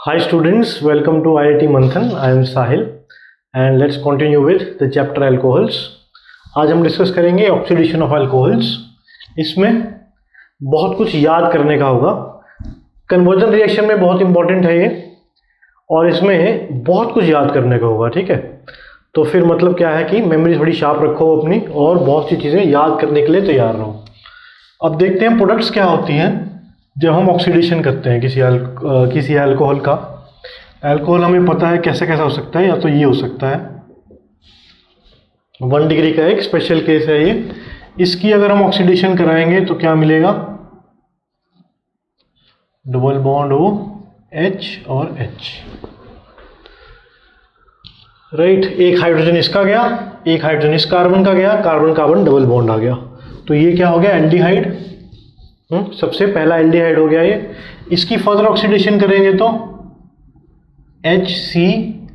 Hi students, welcome to IIT Manthan. I am Sahil and let's continue with the chapter alcohols. आज हम discuss करेंगे oxidation of alcohols. इसमें बहुत कुछ याद करने का होगा। कन्वर्जन रिएक्शन में बहुत इंपॉर्टेंट है ये, और इसमें बहुत कुछ याद करने का होगा। ठीक है, तो फिर मतलब क्या है कि मेमोरी थोड़ी शार्प रखो अपनी और बहुत सी चीज़ें याद करने के लिए तैयार रहो। अब देखते हैं प्रोडक्ट्स क्या होती हैं जब हम ऑक्सीडेशन करते हैं किसी अल्कोहल का। अल्कोहल हमें पता है कैसे कैसा हो सकता है, या तो ये हो सकता है 1 डिग्री का एक स्पेशल केस है ये। इसकी अगर हम ऑक्सीडेशन कराएंगे तो क्या मिलेगा, डबल बॉन्ड O H और H। राइट, एक हाइड्रोजन इसका गया, एक हाइड्रोजन इस कार्बन का गया, कार्बन कार्बन डबल बॉन्ड आ गया, तो ये क्या हो गया, एल्डिहाइड। सबसे पहला एल्डिहाइड हो गया ये। इसकी फर्दर ऑक्सीडेशन करेंगे तो HCOOH,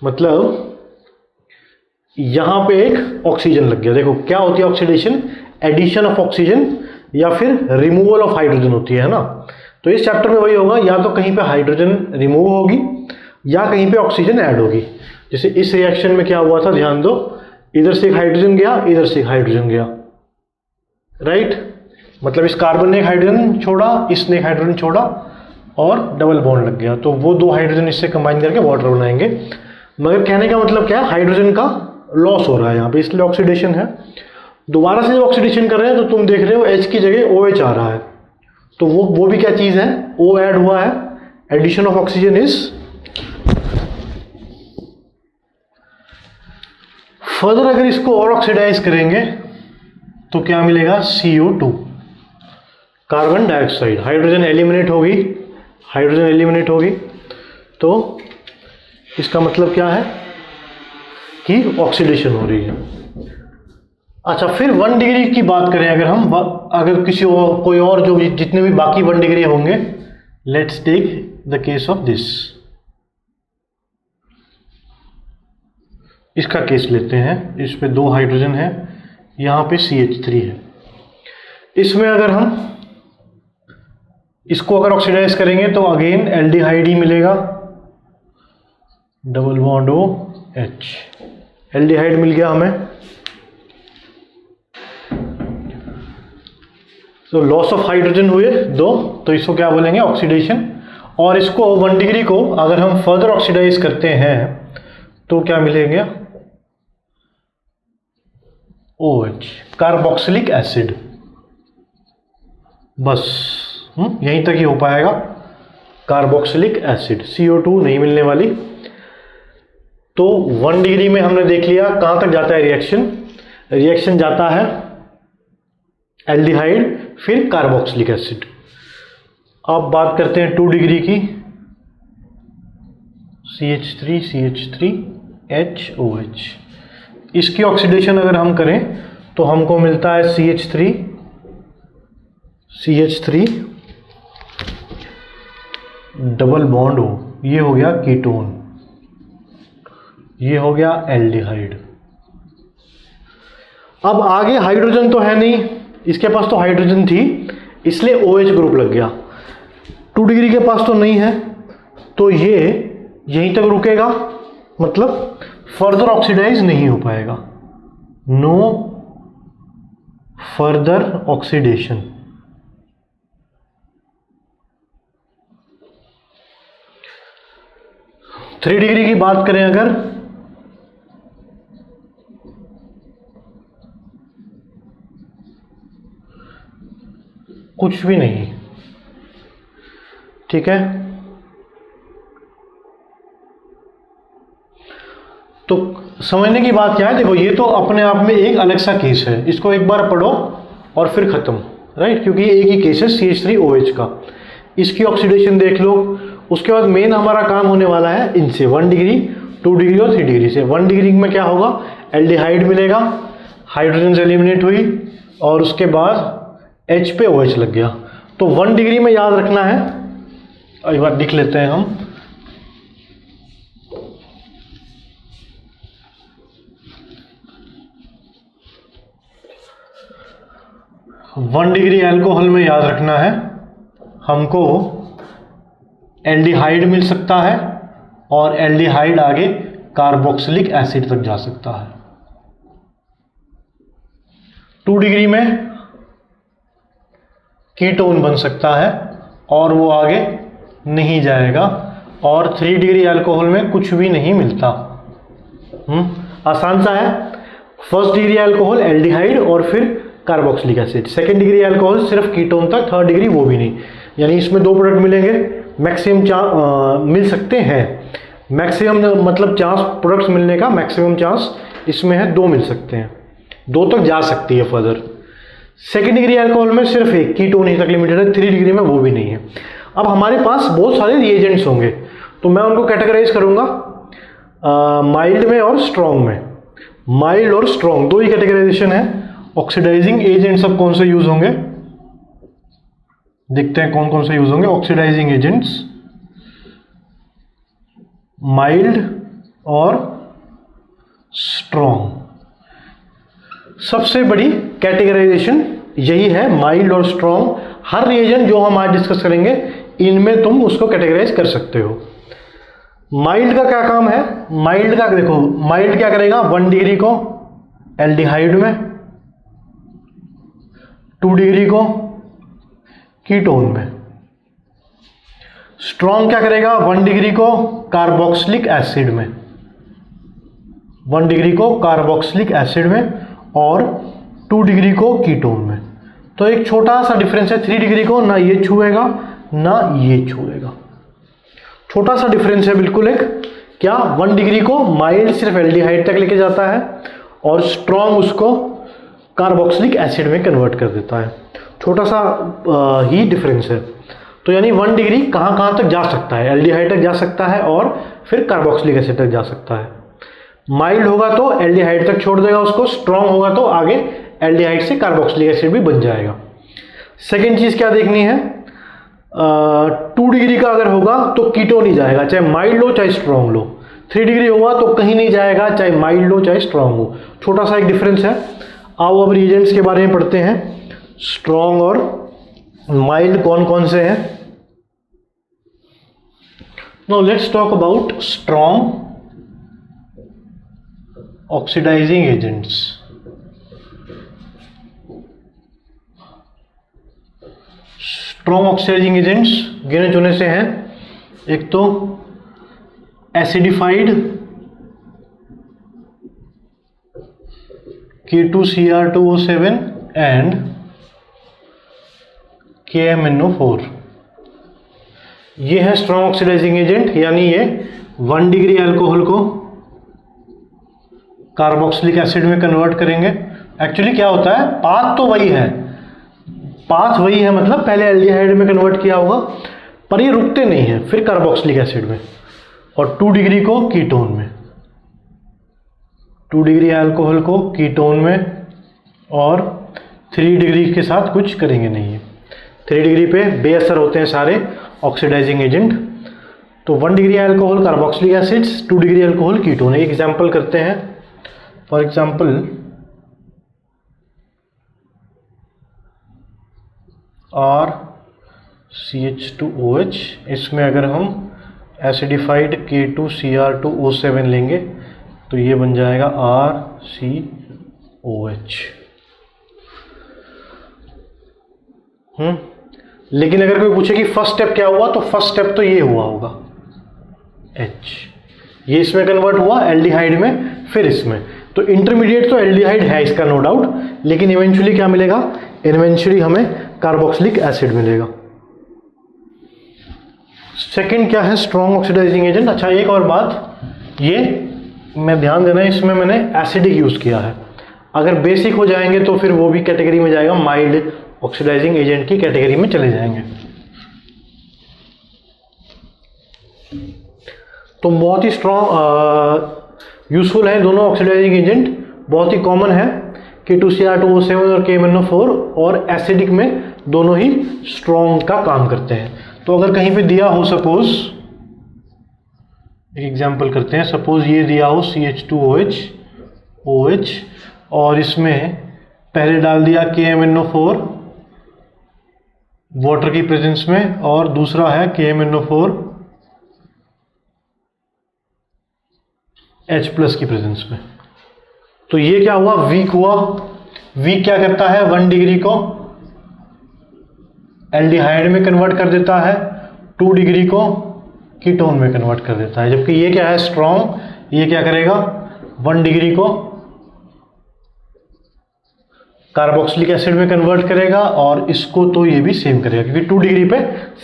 मतलब यहां पे एक ऑक्सीजन लग गया। देखो क्या होती है ऑक्सीडेशन, एडिशन ऑफ ऑक्सीजन या फिर रिमूवल ऑफ हाइड्रोजन होती है ना। तो इस चैप्टर में वही होगा, या तो कहीं पे हाइड्रोजन रिमूव होगी या कहीं पे ऑक्सीजन ऐड होगी। जैसे इस रिएक्शन में क्या हुआ था, ध्यान दो, इधर से एक हाइड्रोजन गया, इधर से एक हाइड्रोजन गया। राइट, मतलब इस कार्बन ने एक हाइड्रोजन छोड़ा, इसने एक हाइड्रोजन छोड़ा और डबल बॉन्ड लग गया, तो वो दो हाइड्रोजन इससे कंबाइन करके वाटर बनाएंगे। मगर कहने का मतलब क्या है, हाइड्रोजन का लॉस हो रहा है यहाँ पे, इसलिए ऑक्सीडेशन है। दोबारा से जब ऑक्सीडेशन कर रहे हैं तो तुम देख रहे हो H की जगह OH आ रहा है, तो वो भी क्या चीज़ है, O ऐड हुआ है। Addition of oxygen is. Further अगर इसको और ऑक्सीडाइज करेंगे तो क्या मिलेगा, CO2, carbon dioxide. Hydrogen eliminate होगी, हाइड्रोजन एलिमिनेट होगी, तो इसका मतलब क्या है कि ऑक्सीडेशन हो रही है। अच्छा, फिर 1 डिग्री की बात करें अगर हम, अगर किसी और कोई और जो जितने भी बाकी 1 डिग्री होंगे, let's take the case of this. इसका केस लेते हैं, इस पे 2 हाइड्रोजन है, यहाँ पे CH3 है। इसमें अगर हम इसको अगर ऑक्सीडाइज करेंगे तो अगेन एल्डिहाइड ही मिलेगा, डबल बॉन्ड OH, एल्डिहाइड मिल गया हमें। तो लॉस ऑफ हाइड्रोजन हुए 2, तो इसको क्या बोलेंगे, ऑक्सीडेशन। और इसको 1 डिग्री को अगर हम फर्दर ऑक्सीडाइज करते हैं तो क्या मिलेंगे, OH, कार्बोक्सिलिक एसिड। बस यहीं तक ही हो पाएगा, कार्बोक्सिलिक एसिड, CO2 नहीं मिलने वाली। तो 1 डिग्री में हमने देख लिया कहां तक जाता है रिएक्शन। रिएक्शन जाता है एल्डिहाइड, फिर कार्बोक्सिलिक एसिड। अब बात करते हैं 2 डिग्री की, CH3 CH3 HOH। इसकी ऑक्सीडेशन अगर हम करें तो हमको मिलता है CH3 CH3 double bond O, ये हो गया कीटोन, ये हो गया एल्डिहाइड। अब आगे हाइड्रोजन तो है नहीं, इसके पास तो हाइड्रोजन थी इसलिए OH ग्रुप लग गया। 2 डिग्री के पास तो नहीं है, तो ये यहीं तक रुकेगा, मतलब फर्दर ऑक्सीडाइज नहीं हो पाएगा, no further oxidation. Three degree की बात करें अगर, कुछ भी नहीं। ठीक है, तो समझने की बात क्या है, देखो ये तो अपने आप में एक अलग सा केस है, इसको एक बार पढ़ो और फिर खत्म। राइट, क्योंकि एक ही केस है CH3OH का। इसकी ऑक्सीडेशन देख लो, उसके बाद मेन हमारा काम होने वाला है इनसे 1 डिग्री 2 डिग्री और 3 डिग्री से। 1 डिग्री में क्या होगा, एल्डिहाइड मिलेगा, हाइड्रोजन से एलिमिनेट हुई और उसके बाद H पे OH लग गया। तो 1 डिग्री में याद रखना है, एक बार लिख लेते हैं हम, वन डिग्री अल्कोहल में याद रखना है हमको एल्डिहाइड मिल सकता है और एल्डिहाइड आगे कार्बोक्सिलिक एसिड तक जा सकता है। 2 डिग्री में कीटोन बन सकता है और वो आगे नहीं जाएगा, और 3 डिग्री अल्कोहल में कुछ भी नहीं मिलता। आसान सा है। 1st डिग्री अल्कोहल एल्डिहाइड और फिर carboxylic acid, 2nd degree alcohol सिर्फ कीटोन तक, 3rd डिग्री वो भी नहीं। यानी इसमें 2 प्रोडक्ट मिलेंगे, मैक्सिमम मिल सकते हैं। मैक्सिमम मतलब चांस प्रोडक्ट्स मिलने का मैक्सिमम चांस इसमें है 2 मिल सकते हैं, 2 तक जा सकती है फर्दर। 2nd डिग्री अल्कोहल में सिर्फ एक कीटोन ही तक लिमिटेड है, 3 डिग्री में वो भी नहीं है। अब हमारे पास बहुत सारे रिएजेंट्स होंगे, तो मैं उनको कैटेगराइज करूंगा माइल्ड में और स्ट्रॉन्ग में। माइल्ड और स्ट्रॉन्ग 2 ही कैटेगराइजेशन है। ऑक्सीडाइजिंग एजेंट्स अब कौन से यूज होंगे, देखते हैं कौन कौन से यूज होंगे। ऑक्सीडाइजिंग एजेंट्स माइल्ड और स्ट्रॉन्ग, सबसे बड़ी कैटेगराइजेशन यही है, माइल्ड और स्ट्रॉन्ग। हर रिएजेंट जो हम आज डिस्कस करेंगे इनमें तुम उसको कैटेगराइज कर सकते हो। माइल्ड का क्या काम है, माइल्ड का देखो, माइल्ड क्या करेगा, 1 डिग्री को एल्डिहाइड में, 2 डिग्री को कीटोन में। स्ट्रॉन्ग क्या करेगा, 1 डिग्री को कार्बोक्सिलिक एसिड में, 1 डिग्री को कार्बोक्सिलिक एसिड में और 2 डिग्री को कीटोन में। तो एक छोटा सा डिफरेंस है, 3 डिग्री को ना ये छुएगा ना ये छुएगा, छोटा सा डिफरेंस है बिल्कुल एक। क्या, 1 डिग्री को माइल्ड सिर्फ एल्डिहाइड तक लेके जाता है और स्ट्रॉन्ग उसको कार्बोक्सिलिक एसिड में कन्वर्ट कर देता है, छोटा सा ही डिफरेंस है। तो यानी 1 डिग्री कहाँ कहाँ तक जा सकता है, एल्डिहाइड तक जा सकता है और फिर कार्बोक्सिलिक एसिड तक जा सकता है। माइल्ड होगा तो एल्डिहाइड तक छोड़ देगा उसको, स्ट्रॉन्ग होगा तो आगे एल्डिहाइड से कार्बोक्सिलिक एसिड भी बन जाएगा। सेकेंड चीज क्या देखनी है, 2 डिग्री का अगर होगा तो कीटोन ही जाएगा, चाहे माइल्ड लो चाहे स्ट्रॉन्ग लो। 3 डिग्री होगा तो कहीं नहीं जाएगा, चाहे माइल्ड लो चाहे स्ट्रॉन्ग हो, छोटा सा एक डिफरेंस है। आओ अब रिएजेंट्स के बारे में पढ़ते हैं, स्ट्रॉन्ग और माइल्ड कौन कौन से हैं। Now let's talk about strong oxidising agents. Strong oxidising agents गिने चुने से हैं, एक तो एसिडिफाइड K2Cr2O7 एंड KMnO4, ये है स्ट्रॉन्ग ऑक्सीडाइजिंग एजेंट। यानी ये 1 डिग्री अल्कोहल को कार्बोक्सिलिक एसिड में कन्वर्ट करेंगे। एक्चुअली क्या होता है, पाथ तो वही है, पाथ वही है, मतलब पहले एल्डिहाइड में कन्वर्ट किया होगा, पर ये रुकते नहीं है, फिर कार्बोक्सिलिक एसिड में और 2 डिग्री को कीटोन में, 2 डिग्री अल्कोहल को कीटोन में और 3 डिग्री के साथ कुछ करेंगे नहीं है। 3 डिग्री पे बेअसर होते हैं सारे ऑक्सीडाइजिंग एजेंट। तो 1 degree alcohol carboxylic acids, 2 degree alcohol ketone. एक एग्जांपल करते हैं, फॉर एग्जांपल RCH2OH, इसमें अगर हम एसिडिफाइड K2Cr2O7 लेंगे तो ये बन जाएगा RCOH। लेकिन अगर कोई पूछे कि फर्स्ट स्टेप क्या हुआ, तो फर्स्ट स्टेप तो ये हुआ होगा H, ये इसमें कन्वर्ट हुआ एल्डिहाइड में, फिर इसमें। तो इंटरमीडिएट तो एल्डिहाइड है इसका नो डाउट, लेकिन इवेंचुअली क्या मिलेगा, इवेंचुअली हमें कार्बोक्सिलिक एसिड मिलेगा। सेकंड क्या है, स्ट्रॉन्ग ऑक्सीडाइजिंग एजेंट। अच्छा एक और बात, ये मैं ध्यान देना, इसमें मैंने एसिडिक यूज किया है, अगर बेसिक हो जाएंगे तो फिर वो भी कैटेगरी में जाएगा, माइल्ड ऑक्सीडाइजिंग एजेंट की कैटेगरी में चले जाएंगे। तो बहुत ही स्ट्रॉन्ग यूजफुल है दोनों ऑक्सीडाइजिंग एजेंट, बहुत ही कॉमन है K2Cr2O7 और KMnO4, और एसिडिक में दोनों ही स्ट्रॉन्ग का काम करते हैं। तो अगर कहीं पे दिया हो, सपोज एक एग्जांपल करते हैं, सपोज ये दिया हो CH2OH OH और इसमें पहले डाल दिया KMnO4 वाटर की प्रेजेंस में, और दूसरा है KMnO4 H+ की प्रेजेंस में। तो ये क्या हुआ, वीक हुआ। वीक क्या करता है, 1 डिग्री को एल्डिहाइड में कन्वर्ट कर देता है, 2 डिग्री को कीटोन में कन्वर्ट कर देता है। जबकि ये क्या है, स्ट्रॉन्ग, ये क्या करेगा, 1 डिग्री को कार्बोक्सिलिक एसिड में कन्वर्ट करेगा, और इसको तो ये भी सेम करेगा, क्योंकि 2 डिग्री पे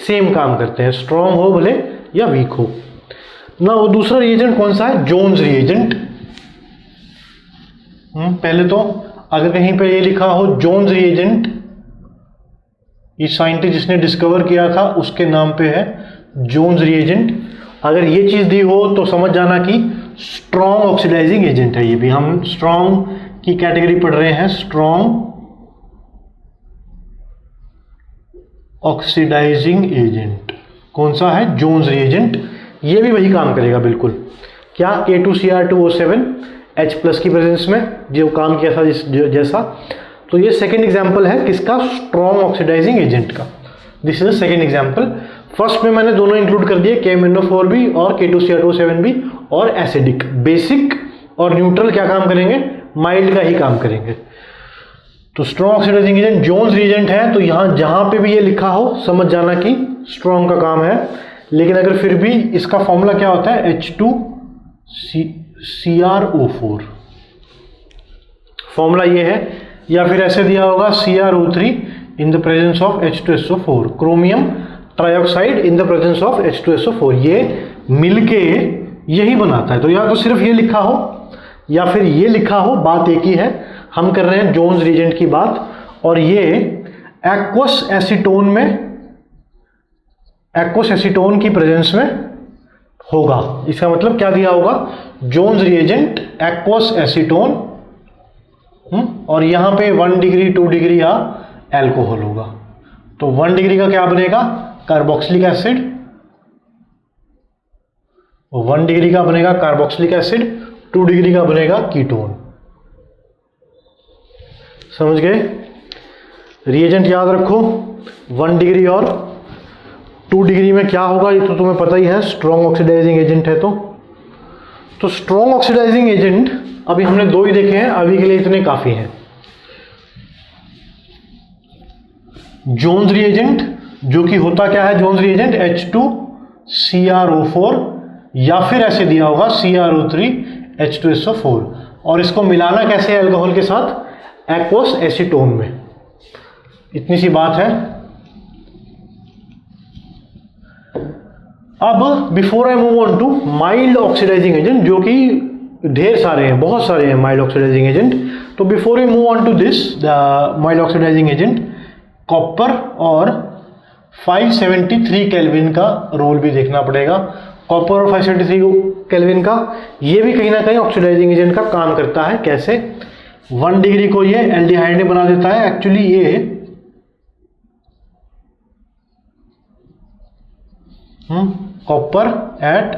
सेम काम करते हैं, स्ट्रॉन्ग हो भले या वीक हो ना। वो दूसरा रिएजेंट कौन सा है, जोन्स रिएजेंट। पहले तो अगर कहीं पे ये लिखा हो जोन्स रिएजेंट, ये साइंटिस्ट जिसने डिस्कवर किया था उसके नाम पे है जोन्स रिएजेंट। अगर ये चीज दी हो तो समझ जाना कि स्ट्रॉन्ग ऑक्सीडाइजिंग एजेंट है। ये भी हम स्ट्रॉन्ग की कैटेगरी पढ़ रहे हैं, स्ट्रॉन्ग ऑक्सीडाइजिंग एजेंट। कौन सा है, जोन्स रिएजेंट। ये भी वही काम करेगा बिल्कुल। क्या, K2Cr2O7 H+ की प्रेजेंस में जो काम किया था जैसा। तो ये सेकेंड एग्जाम्पल है किसका, स्ट्रॉन्ग ऑक्सीडाइजिंग एजेंट का। This is the second example. First में मैंने दोनों इंक्लूड कर दिए, KMnO4 भी और K2Cr2O7 भी, और एसिडिक। बेसिक और न्यूट्रल क्या काम करेंगे, माइल्ड का ही काम करेंगे। तो strong oxidising agent Jones reagent है, तो यहां जहां पे भी ये लिखा हो समझ जाना कि स्ट्रॉन्ग का काम है। लेकिन अगर फिर भी इसका फॉर्मूला क्या होता है, H2CrO4 फॉर्मूला ये है, या फिर ऐसे दिया होगा CrO3 in the presence of H2SO4, chromium trioxide in the presence of H2SO4। ये मिलके यही बनाता है। तो या तो सिर्फ ये लिखा हो या फिर ये लिखा हो, बात एक ही है। हम कर रहे हैं जोन्स रिएजेंट की बात, और ये एक्वस एसीटोन में, एक्वस एसीटोन की प्रेजेंस में होगा। इसका मतलब क्या दिया होगा, जोन्स रिएजेंट एक्वस एसीटोन, और यहां पे 1 डिग्री 2 डिग्री या एल्कोहल होगा। तो 1 डिग्री का क्या बनेगा, कार्बोक्सिलिक एसिड, 1 डिग्री का बनेगा कार्बोक्सिलिक एसिड, 2 डिग्री का बनेगा कीटोन। समझ गए। रिएजेंट याद रखो, 1 डिग्री और 2 डिग्री में क्या होगा ये तो तुम्हें पता ही है, स्ट्रॉन्ग ऑक्सीडाइजिंग एजेंट है। तो स्ट्रॉन्ग ऑक्सीडाइजिंग एजेंट अभी हमने 2 ही देखे हैं, अभी के लिए इतने काफी हैं। जोन्स रिएजेंट, जो कि होता क्या है जोन्स रिएजेंट, H2CrO4, या फिर ऐसे दिया होगा CrO3 H2SO4, और इसको मिलाना कैसे है अल्कोहल के साथ, एक्वस एसीटोन में। इतनी सी बात है। अब before I move on to mild oxidising agent, जो कि ढेर सारे हैं, बहुत सारे हैं माइल्ड ऑक्सीडाइजिंग एजेंट। तो before you move on to this the mild oxidising agent, copper और 573 केल्विन का रोल भी देखना पड़ेगा। कॉपर और 573 केल्विन का ये भी कहीं ना कहीं ऑक्सीडाइजिंग एजेंट का काम करता है। कैसे, 1 डिग्री को ये एल्डिहाइड में बना देता है। एक्चुअली ये कॉपर एट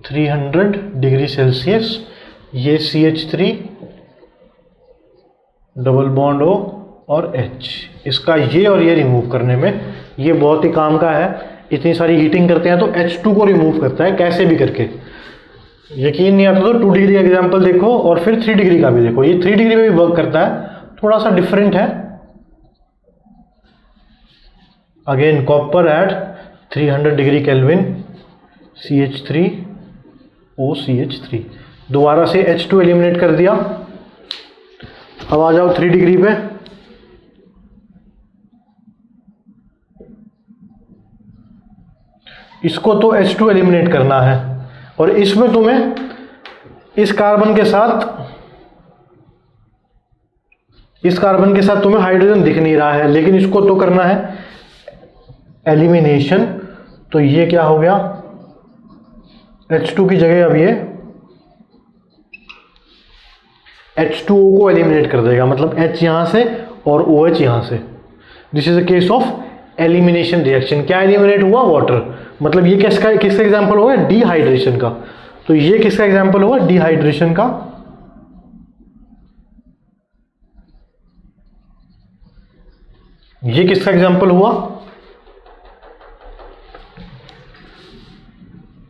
300 डिग्री सेल्सियस, ये CH3 डबल बॉन्ड O और H, इसका ये और ये रिमूव करने में ये बहुत ही काम का है। इतनी सारी हीटिंग करते हैं तो H2 को रिमूव करता है कैसे भी करके। यकीन नहीं आता तो 2 डिग्री का एग्जाम्पल देखो, और फिर 3 डिग्री का भी देखो। ये 3 डिग्री में भी वर्क करता है, थोड़ा सा डिफरेंट है। Again copper at 300 degree kelvin, CH3OCH3, दोबारा से H2 एलिमिनेट कर दिया। अब आ जाओ 3 डिग्री पे, इसको तो H2 एलिमिनेट करना है, और इसमें तुम्हें इस कार्बन के साथ तुम्हें हाइड्रोजन दिख नहीं रहा है, लेकिन इसको तो करना है एलिमिनेशन। तो ये क्या हो गया, H2 की जगह अब ये H2O को एलिमिनेट कर देगा, मतलब H यहां से और OH यहां से। This is a case of elimination reaction. क्या एलिमिनेट हुआ, वाटर। मतलब ये किसका एग्जांपल होगा, डिहाइड्रेशन का। तो ये किसका एग्जांपल होगा, डिहाइड्रेशन का। ये किसका एग्जाम्पल हुआ?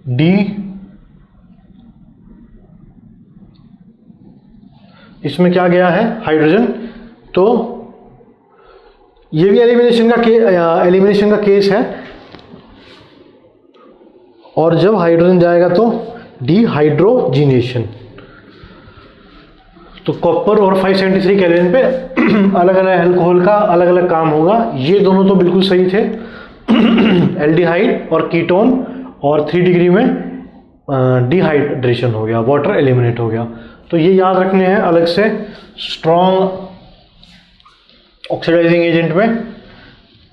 डी, इसमें क्या गया है? हाइड्रोजन। तो ये भी एलिमिनेशन का केस है, और जब हाइड्रोजन जाएगा तो डिहाइड्रोजिनेशन। तो कॉपर और 573 केल्विन पे अलग अलग अल्कोहल का अलग अलग काम होगा। ये दोनों तो बिल्कुल सही थे एल्डिहाइड और कीटोन, और 3 डिग्री में डिहाइड्रेशन हो गया, वाटर एलिमिनेट हो गया। तो ये याद रखने हैं अलग से। स्ट्रॉन्ग ऑक्सीडाइजिंग एजेंट में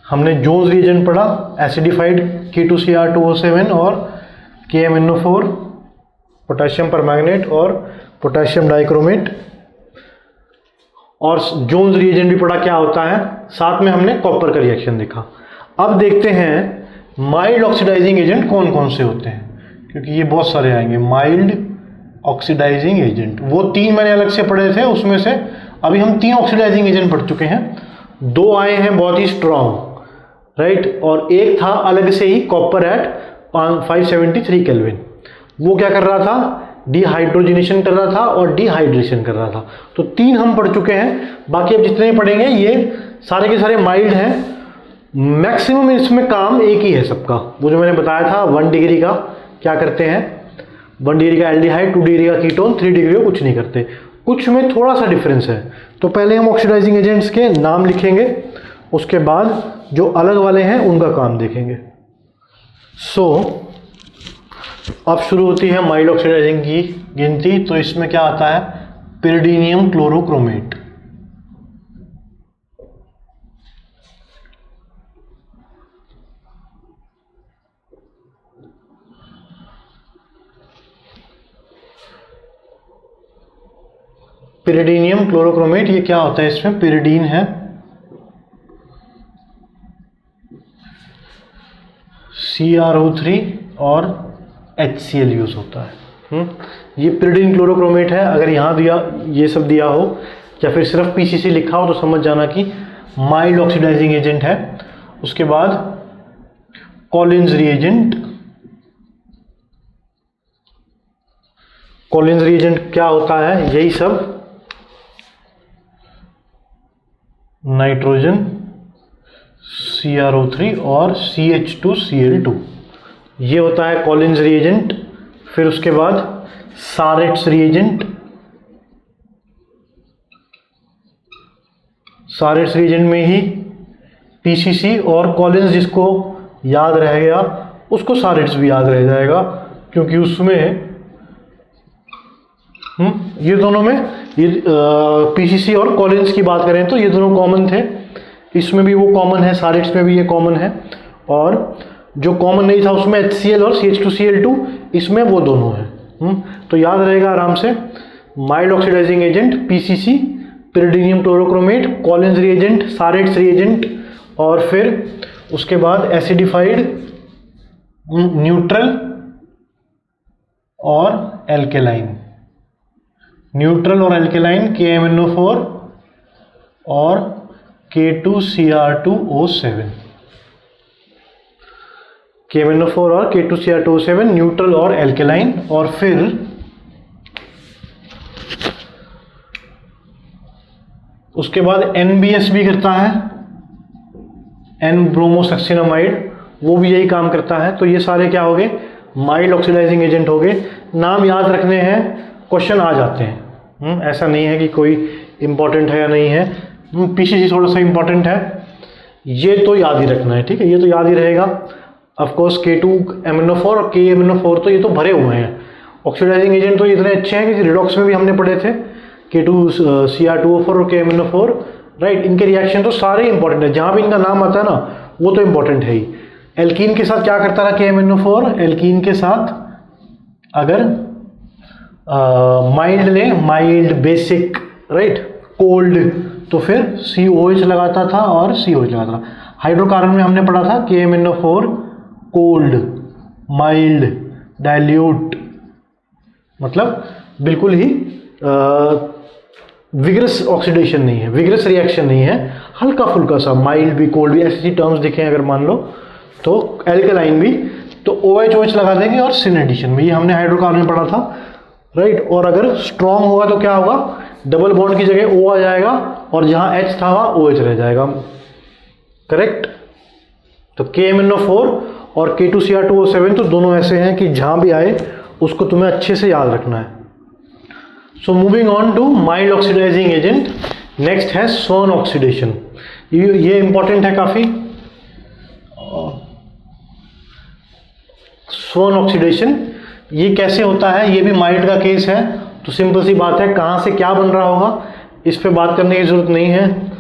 हमने जोन्स रिएजेंट पढ़ा, एसिडिफाइड K2Cr2O7 और KMnO4, पोटेशियम परमैंगनेट और पोटेशियम डाइक्रोमेट, और जोन्स रिएजेंट भी पढ़ा क्या होता है। साथ में हमने कॉपर का रिएक्शन देखा। अब देखते हैं माइल्ड ऑक्सीडाइजिंग एजेंट कौन कौन से होते हैं, क्योंकि ये बहुत सारे आएंगे। माइल्ड ऑक्सीडाइजिंग एजेंट, वो 3 मैंने अलग से पढ़े थे, उसमें से अभी हम 3 ऑक्सीडाइजिंग एजेंट पढ़ चुके हैं। 2 आए हैं बहुत ही स्ट्रॉन्ग, राइट, और एक था अलग से ही कॉपर एट 573 केल्विन। वो क्या कर रहा था? डिहाइड्रोजिनेशन कर रहा था और डिहाइड्रेशन कर रहा था। तो 3 हम पढ़ चुके हैं। बाकी अब जितने पढ़ेंगे ये सारे के सारे माइल्ड हैं। मैक्सिमम इसमें काम एक ही है सबका, वो जो मैंने बताया था 1 डिग्री का क्या करते हैं। 1 डिग्री का एल्डिहाइड, 2 डिग्री का कीटोन, 3 डिग्री का कुछ नहीं करते। कुछ में थोड़ा सा डिफरेंस है। तो पहले हम ऑक्सीडाइजिंग एजेंट्स के नाम लिखेंगे, उसके बाद जो अलग वाले हैं उनका काम देखेंगे। अब शुरू होती है माइल्ड ऑक्सीडाइजिंग की गिनती। तो इसमें क्या आता है? पिरिडीनियम क्लोरोक्रोमेट। पिरिडीनियम क्लोरोक्रोमेट, ये क्या होता है? इसमें पिरिडीन है, CrO3 और HCl यूज होता है। ये पिरिडीन क्लोरोक्रोमेट है। अगर यहाँ दिया ये सब दिया हो या फिर सिर्फ PCC लिखा हो तो समझ जाना कि माइल्ड ऑक्सीडाइजिंग एजेंट है। उसके बाद कॉलिन्स रिएजेंट। कॉलिन्स रिएजेंट क्या होता है? यही सब, नाइट्रोजन, CrO3 और CH2Cl2, ये होता है कॉलिन्स रिएजेंट। फिर उसके बाद सारेट्स रिएजेंट। सारेट्स रिएजेंट में ही PCC और कॉलिन्स जिसको याद रह गया उसको सारेट्स भी याद रह जाएगा, क्योंकि उसमें ये दोनों में ये PCC और कॉलिन्स की बात करें तो ये दोनों कॉमन थे। इसमें भी वो कॉमन है, सारेट्स में भी ये कॉमन है, और जो कॉमन नहीं था उसमें HCl और CH2Cl2, इसमें वो दोनों हैं। तो याद रहेगा आराम से। Mild oxidising agent PCC, pyridinium chlorochromate, Collins reagent, Sarett's reagent, और फिर उसके बाद एसिडिफाइड, न्यूट्रल और एल्केलाइन। न्यूट्रल और एल्केलाइन KMnO4 और K2Cr2O7। KMnO4 और K2Cr2O7 न्यूट्रल और एल्केलाइन। और फिर उसके बाद NBS भी करता है, N-ब्रोमोसक्सिनामाइड, वो भी यही काम करता है। तो ये सारे क्या हो गए? माइल्ड ऑक्सीडाइजिंग एजेंट हो गए। नाम याद रखने हैं, क्वेश्चन आ जाते हैं। ऐसा नहीं है कि कोई इंपॉर्टेंट है या नहीं है। PCC थोड़ा सा इंपॉर्टेंट है, ये तो याद ही रखना है, ठीक है, ये तो याद ही रहेगा। ऑफ कोर्स K2MnO4 और KMnO4 तो ये तो भरे हुए हैं। ऑक्सीडाइजिंग एजेंट तो इतने अच्छे हैं कि रिडॉक्स में भी हमने पढ़े थे, K2Cr2O4 और KMnO4, राइट। इनके रिएक्शन तो सारे इंपॉर्टेंट है, जहाँ भी इनका नाम आता है ना वो तो इंपॉर्टेंट है ही। एल्कीन के साथ क्या करता रहा KMnO4? एल्कीन के साथ अगर माइल्ड ले, माइल्ड, बेसिक, राइट, कोल्ड, तो फिर COH लगाता था और COH लगाता था। हाइड्रोकार्बन में हमने पढ़ा था KMnO4 कोल्ड, माइल्ड, डाइल्यूट, मतलब बिल्कुल ही विगरस ऑक्सीडेशन नहीं है, विगरस रिएक्शन नहीं है, हल्का फुल्का सा, माइल्ड भी, कोल्ड भी, ऐसी टर्म्स दिखे अगर मान लो तो एल्केलाइन भी, तो OH लगा देंगे और सिन एडिशन में, ये हमने हाइड्रोकार्बन में पढ़ा था, राइट। और अगर स्ट्रॉन्ग होगा तो क्या होगा, डबल बॉन्ड की जगह O आ जाएगा और जहां H था वहां OH रह जाएगा, करेक्ट। तो KMnO4 और K2Cr2O7 तो दोनों ऐसे हैं कि जहां भी आए उसको तुम्हें अच्छे से याद रखना है। So moving on to mild oxidising agent, next है स्वर्ण ऑक्सीडेशन। ये इंपॉर्टेंट है काफी। स्वर्ण ऑक्सीडेशन ये कैसे होता है, ये भी माइल्ड का केस है, तो सिंपल सी बात है, कहाँ से क्या बन रहा होगा इस पे बात करने की जरूरत नहीं है,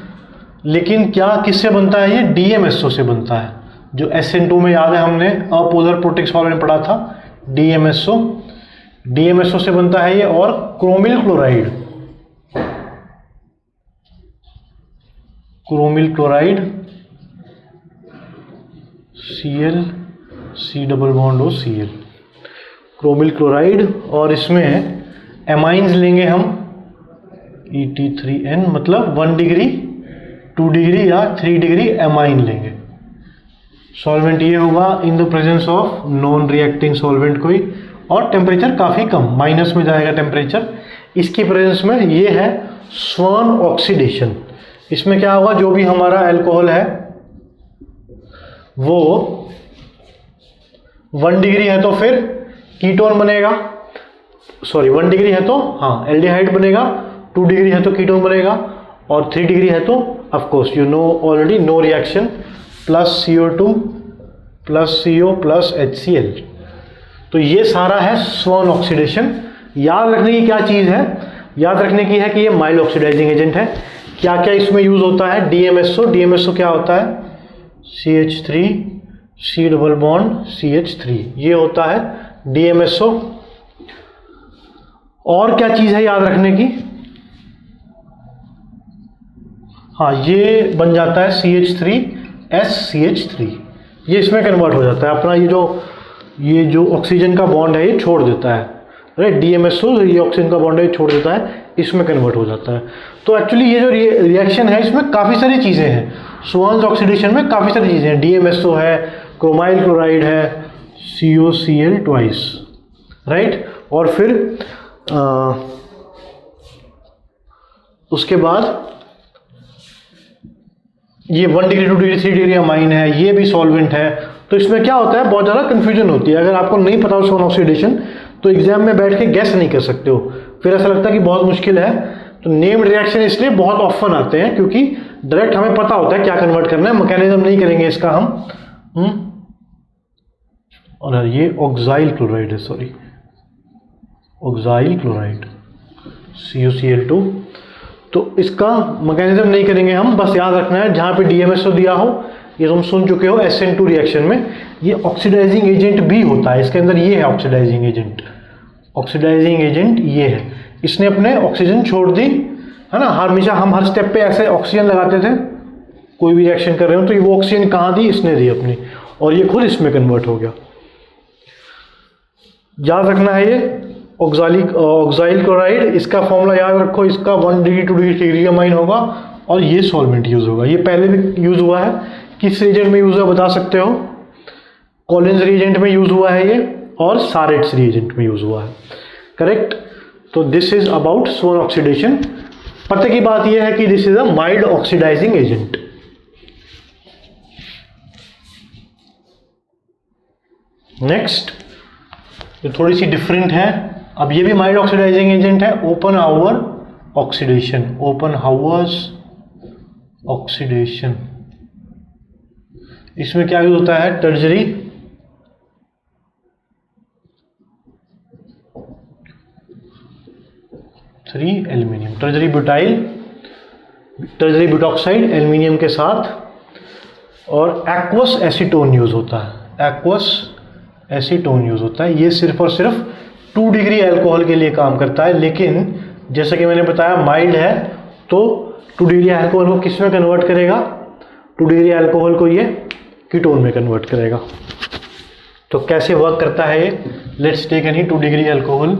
लेकिन क्या किससे बनता है, ये DMSO से बनता है, जो SN2 में याद है हमने अपोलर प्रोटिक सॉल्वेंट पढ़ा था, DMSO से बनता है ये। और chromyl chloride Cl C double bond O Cl, chromyl chloride, और इसमें एमाइंस लेंगे हम Et3N, मतलब 1 डिग्री 2 डिग्री या 3 डिग्री एमाइन लेंगे। सॉल्वेंट ये होगा in the presence of non reacting solvent कोई, और टेम्परेचर काफ़ी कम, माइनस में जाएगा टेम्परेचर, इसकी प्रेजेंस में ये है स्वर्ण ऑक्सीडेशन। इसमें क्या होगा, जो भी हमारा अल्कोहल है वो 1 डिग्री है तो फिर कीटोन बनेगा, सॉरी 1 डिग्री है तो हाँ एल्डिहाइड बनेगा, 2 डिग्री है तो कीटोन बनेगा, और 3 डिग्री है तो of course you know already know reaction, plus CO2 plus CO plus HCl। तो ये सारा है स्वर्ण ऑक्सीडेशन। याद रखने की क्या चीज़ है, याद रखने की है कि ये माइल्ड ऑक्सीडाइजिंग एजेंट है। क्या क्या इसमें यूज होता है, DMSO क्या होता है, CH3 C double bond CH3, ये होता है DMSO। और क्या चीज़ है याद रखने की, हाँ ये बन जाता है CH3SCH3, ये इसमें कन्वर्ट हो जाता है अपना, ये जो ऑक्सीजन का बॉन्ड है ये छोड़ देता है, राइट। DMSO ये ऑक्सीजन का बॉन्ड है ये छोड़ देता है, इसमें कन्वर्ट हो जाता है। तो एक्चुअली ये जो रिएक्शन है इसमें काफ़ी सारी चीज़ें हैं, स्वर्ण ऑक्सीडेशन में काफ़ी सारी चीज़ें हैं, DMSO है, क्रोमाइल क्लोराइड है, COCl ट्वाइस, राइट। और फिर उसके बाद ये 1 डिग्री 2 डिग्री 3 डिग्री अमाइन है, ये भी सॉल्वेंट है। तो इसमें क्या होता है, बहुत ज़्यादा कन्फ्यूजन होती है, अगर आपको नहीं पता स्वर्ण ऑक्सीडेशन तो एग्जाम में बैठ के गेस नहीं कर सकते हो, फिर ऐसा लगता है कि बहुत मुश्किल है। तो नेम्ड रिएक्शन इसलिए बहुत ऑफन आते हैं क्योंकि डायरेक्ट हमें पता होता है क्या कन्वर्ट करना है, मैकेनिज्म नहीं करेंगे इसका हम। और ये ऑक्साइल क्लोराइड है, सॉरी ऑक्साइल क्लोराइड CuCl2, तो इसका मैकेनिज्म नहीं करेंगे हम, बस याद रखना है जहाँ पे DMSO दिया हो, ये तुम सुन चुके हो SN2 रिएक्शन में ये ऑक्सीडाइजिंग एजेंट भी होता है, इसके अंदर ये है ऑक्सीडाइजिंग एजेंट ये है, इसने अपने ऑक्सीजन छोड़ दी है ना। हमेशा हम हर स्टेप पे ऐसे ऑक्सीजन लगाते थे, कोई भी रिएक्शन कर रहे हो तो ये वो ऑक्सीजन कहाँ दी, इसने दी अपनी, और ये खुद इसमें कन्वर्ट हो गया। याद रखना है ये ऑक्साइल क्लोराइड, इसका फॉर्मूला याद रखो, इसका 1 डिग्री 2 डिग्री 3 डिग्री अमाइन होगा, और ये सॉल्वेंट यूज होगा। ये पहले भी यूज हुआ है, किस रिएजेंट में यूज हुआ बता सकते हो, कॉलिन्स रिएजेंट में यूज हुआ है ये, और सारेट्स रिएजेंट में यूज हुआ है, करेक्ट। तो this is about Swern oxidation. पते की बात यह है कि this is a mild oxidising agent. Next जो थोड़ी सी डिफरेंट है, अब ये भी माइल्ड ऑक्सीडाइजिंग एजेंट है, ओपनहाउअर ऑक्सीडेशन। इसमें क्या यूज होता है, टर्जरी एल्यूमिनियम, टर्जरी ब्यूटॉक्साइड एल्यूमिनियम के साथ, और एक्वस एसीटोन यूज होता है। ये सिर्फ और सिर्फ 2 डिग्री अल्कोहल के लिए काम करता है, लेकिन जैसे कि मैंने बताया माइल्ड है तो 2 डिग्री अल्कोहल को किस में कन्वर्ट करेगा, 2 डिग्री अल्कोहल को ये कीटोन में कन्वर्ट करेगा। तो कैसे वर्क करता है ये, let's take any 2 degree alcohol,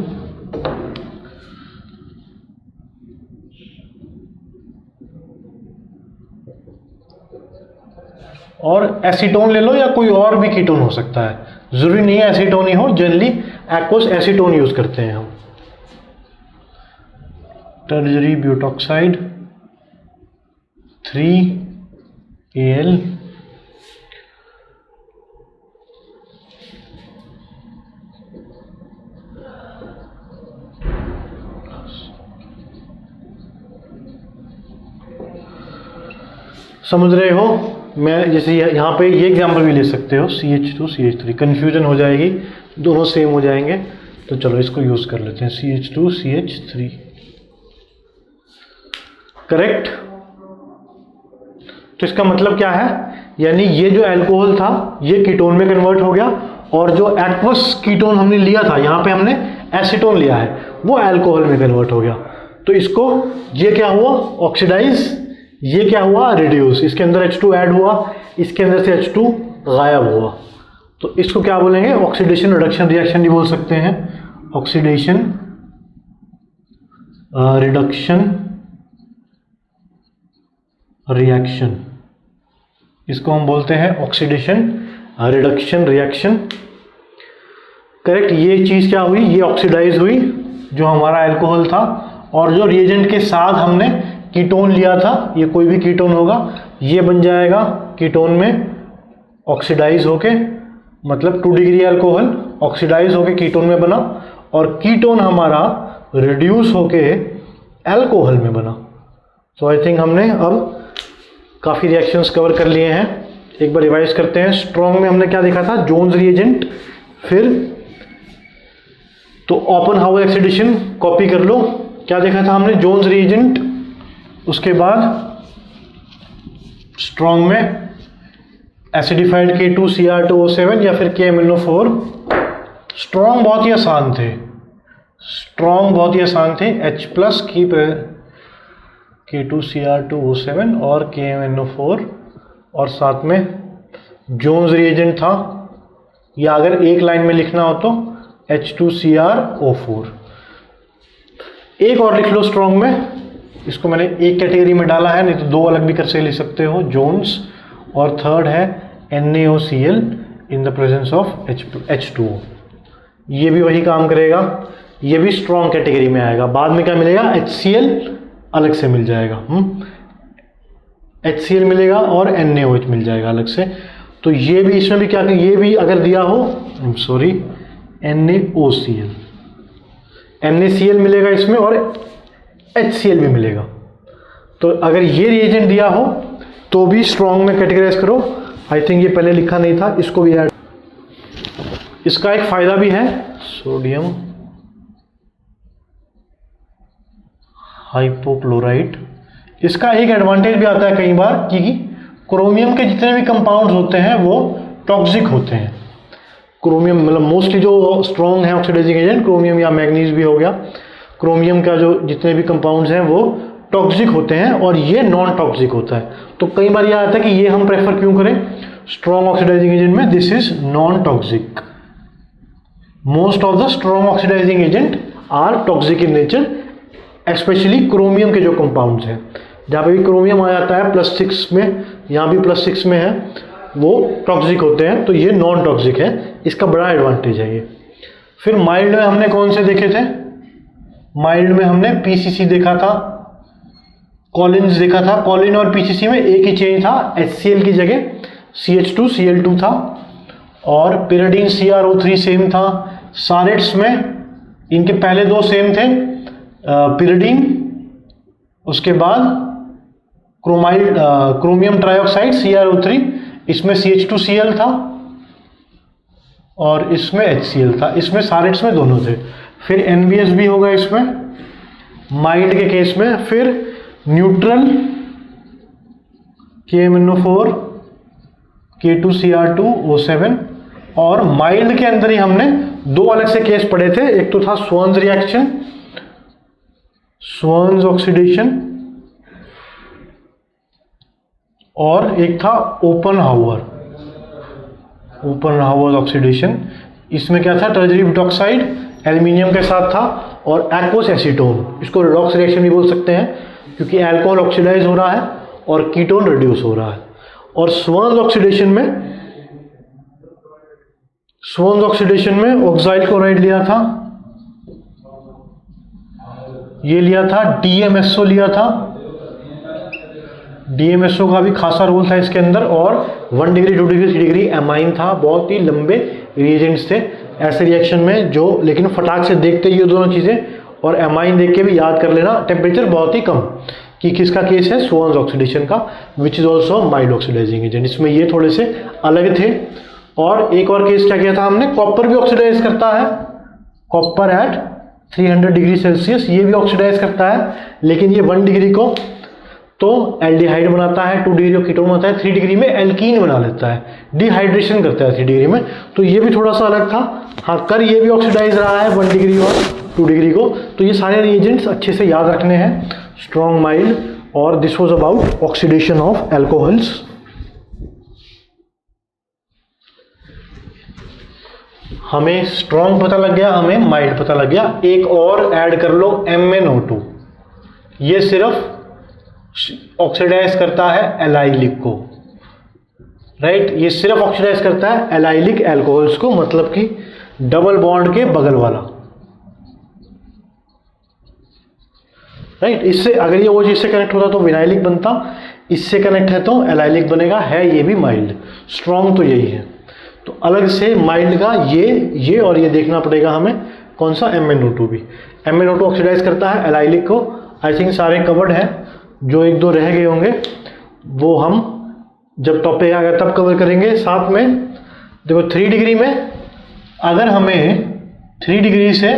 और एसीटोन ले लो या कोई और भी कीटोन हो सकता है, ज़रूरी नहीं है एसीटोन ही हो, जनरली एक्वस एसीटोन यूज़ करते हैं हम। टर्जरी ब्यूटॉक्साइड 3Al समझ रहे हो? मैं जैसे यहाँ पे ये एग्जाम्पल भी ले सकते हो, CH2CH3, कन्फ्यूजन हो जाएगी, दोनों सेम हो जाएंगे, तो चलो इसको यूज़ कर लेते हैं, CH2CH3, करेक्ट। तो इसका मतलब क्या है, यानी ये जो अल्कोहल था ये कीटोन में कन्वर्ट हो गया, और जो एक्वस कीटोन हमने लिया था, यहाँ पे हमने एसीटोन लिया है, वो अल्कोहल में कन्वर्ट हो गया। तो इसको, ये क्या हुआ, ऑक्सीडाइज, ये क्या हुआ, रिड्यूस, इसके अंदर H2 ऐड हुआ, इसके अंदर से H2 गायब हुआ, तो इसको क्या बोलेंगे, ऑक्सीडेशन रिडक्शन रिएक्शन भी बोल सकते हैं, ऑक्सीडेशन रिडक्शन रिएक्शन, इसको हम बोलते हैं ऑक्सीडेशन रिडक्शन रिएक्शन, करेक्ट। ये चीज़ क्या हुई, ये ऑक्सीडाइज हुई जो हमारा अल्कोहल था, और जो रिएजेंट के साथ हमने कीटोन लिया था, ये कोई भी कीटोन होगा, ये बन जाएगा कीटोन में ऑक्सीडाइज होके, मतलब 2 डिग्री अल्कोहल ऑक्सीडाइज होके कीटोन में बना, और कीटोन हमारा रिड्यूस होके अल्कोहल में बना। तो आई थिंक हमने अब काफ़ी रिएक्शंस कवर कर लिए हैं, एक बार रिवाइज करते हैं। स्ट्रॉन्ग में हमने क्या देखा था, जोन्स रिएजेंट, फिर तो ओपेनहाउअर ऑक्सीडेशन कॉपी कर लो, क्या देखा था हमने, जोन्स रिएजेंट, उसके बाद स्ट्रॉन्ग में एसिडिफाइड K2Cr2O7 या फिर KMnO4। स्ट्रॉन्ग बहुत ही आसान थे, स्ट्रॉन्ग बहुत ही आसान थे, H+ की K2Cr2O7 और KMnO4, और साथ में जोन्स रिएजेंट था, या अगर एक लाइन में लिखना हो तो H2Cr O4। एक और लिख लो स्ट्रॉन्ग में, इसको मैंने एक कैटेगरी में डाला है, नहीं तो दो अलग भी कर से ले सकते हो, जोन्स, और थर्ड है NaOCl in the presence of H2O। ये भी वही काम करेगा, ये भी स्ट्रॉन्ग कैटेगरी में आएगा। बाद में क्या मिलेगा, HCl अलग से मिल जाएगा, HCl मिलेगा और NaOH मिल जाएगा अलग से। तो ये भी, इसमें भी क्या, ये भी अगर दिया हो, सॉरी, NaOCl, NaCl मिलेगा इसमें, और HCl भी मिलेगा। तो अगर ये रिएजेंट दिया हो तो भी स्ट्रॉन्ग में कैटेगराइज करो। आई थिंक ये पहले लिखा नहीं था, इसको भी ऐड। इसका एक फायदा भी है, सोडियम हाइपोक्लोराइट, इसका एक एडवांटेज भी आता है कई बार, कि क्रोमियम के जितने भी कंपाउंड्स होते हैं वो टॉक्सिक होते हैं। क्रोमियम मतलब मोस्टली जो स्ट्रॉन्ग है ऑक्सीडाइजिंग एजेंट, क्रोमियम या मैग्नीज भी हो गया, क्रोमियम का जो जितने भी कंपाउंड्स हैं वो टॉक्सिक होते हैं, और ये नॉन टॉक्सिक होता है। तो कई बार ये आता है कि ये हम प्रेफर क्यों करें स्ट्रॉन्ग ऑक्सीडाइजिंग एजेंट में, this is non toxic. Most of the strong oxidising agent are toxic in nature, specially chromium के जो कंपाउंड्स हैं, जहाँ पे भी क्रोमियम आ जाता है +6 में, यहाँ भी +6 में है, वो टॉक्सिक होते हैं। तो ये नॉन टॉक्सिक है, इसका बड़ा एडवांटेज है ये। फिर माइल्ड में हमने कौन से देखे थे, माइल्ड में हमने PCC देखा था, कॉलिन्स देखा था। कॉलिन और PCC में एक ही चेंज था, HCl की जगह CH2Cl2 था, और पिरिडीन CrO3 सेम था। सारेट्स में इनके पहले दो सेम थे, पिरिडीन, उसके बाद क्रोमियम ट्राइऑक्साइड CrO3, इसमें CH2Cl था और इसमें HCl था, इसमें सारेट्स में दोनों थे। फिर NBS भी होगा इसमें माइल्ड के केस में। फिर न्यूट्रल KMnO4 K2Cr2O7, और माइल्ड के अंदर ही हमने दो अलग से केस पढ़े थे, एक तो था स्वान्स रिएक्शन, स्वान्स ऑक्सीडेशन, और एक था ओपेनहाउअर ऑक्सीडेशन। इसमें क्या था, टर्जरी ब्यूटॉक्साइड एल्यूमिनियम के साथ था, और एक्वस एसीटोन, इसको रिडॉक्स रिएक्शन भी बोल सकते हैं, क्योंकि अल्कोहल ऑक्सीडाइज हो रहा है और कीटोन रिड्यूस हो रहा है। और स्वर्न्स ऑक्सीडेशन में ऑक्साइल क्लोराइड लिया था, ये लिया था DMSO लिया था। DMSO का भी खासा रोल था इसके अंदर, और 1 डिग्री 2 डिग्री 3 डिग्री एमाइन था। बहुत ही लंबे रिएजेंट्स थे ऐसे रिएक्शन में जो, लेकिन फटाक से देखते ही ये दोनों चीज़ें और एमाइन देख के भी याद कर लेना। टेम्परेचर बहुत ही कम कि किसका केस है, स्वर्न्स ऑक्सीडेशन का, which is also mild oxidising agent. इसमें ये थोड़े से अलग थे। और एक और केस क्या किया था हमने, कॉपर भी ऑक्सीडाइज करता है, कॉपर एट 300 डिग्री सेल्सियस ये भी ऑक्सीडाइज करता है, लेकिन ये 1 डिग्री को तो एल्डिहाइड बनाता है, 2 डिग्री को कीटोन बनाता है, 3 डिग्री में एल्कीन बना लेता है, डिहाइड्रेशन करता है 3 डिग्री में। तो ये भी थोड़ा सा अलग था। हाँ, कर ये भी ऑक्सीडाइज रहा है 1 डिग्री और 2 डिग्री को। तो ये सारे रिएजेंट्स अच्छे से याद रखने हैं, स्ट्रॉन्ग, माइल्ड। और this was about oxidation of alcohols. हमें स्ट्रॉन्ग पता लग गया, हमें माइल्ड पता लग गया। एक और ऐड कर लो, MnO2। ये सिर्फ ऑक्सीडाइज करता है एलाइलिक को, राइट। ये सिर्फ ऑक्सीडाइज करता है एलाइलिक एल्कोहल्स को, मतलब कि डबल बॉन्ड के बगल वाला, राइट। इससे अगर ये वो चीज से कनेक्ट होता तो विनाइलिक बनता, इससे कनेक्ट है तो एलाइलिक बनेगा। है ये भी माइल्ड, स्ट्रॉन्ग तो यही है। तो अलग से माइल्ड का ये और ये देखना पड़ेगा हमें, कौन सा, MnO2 भी। MnO2 ऑक्सीडाइज करता है एलाइलिक को। आई थिंक सारे कवर्ड हैं, जो 1-2 रह गए होंगे वो हम जब टॉपिक आएगा तब कवर करेंगे साथ में। देखो 3 डिग्री में अगर हमें 3 डिग्री से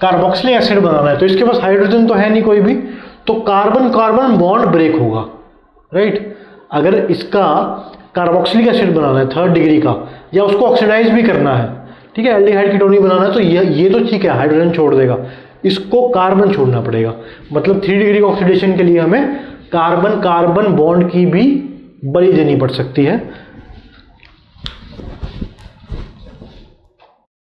कार्बोक्सिलिक एसिड बनाना है तो इसके पास हाइड्रोजन तो है नहीं कोई भी, तो कार्बन कार्बन बॉन्ड ब्रेक होगा, राइट। अगर इसका कार्बोक्सिलिक एसिड बनाना है 3rd डिग्री का, या उसको ऑक्सीडाइज भी करना है, ठीक है, एल्डिहाइड कीटोन बनाना है, तो ये तो ठीक है, हाइड्रोजन छोड़ देगा, इसको कार्बन छोड़ना पड़ेगा। मतलब 3 डिग्री ऑक्सीडेशन के लिए हमें कार्बन कार्बन बॉन्ड की भी बलि देनी पड़ सकती है।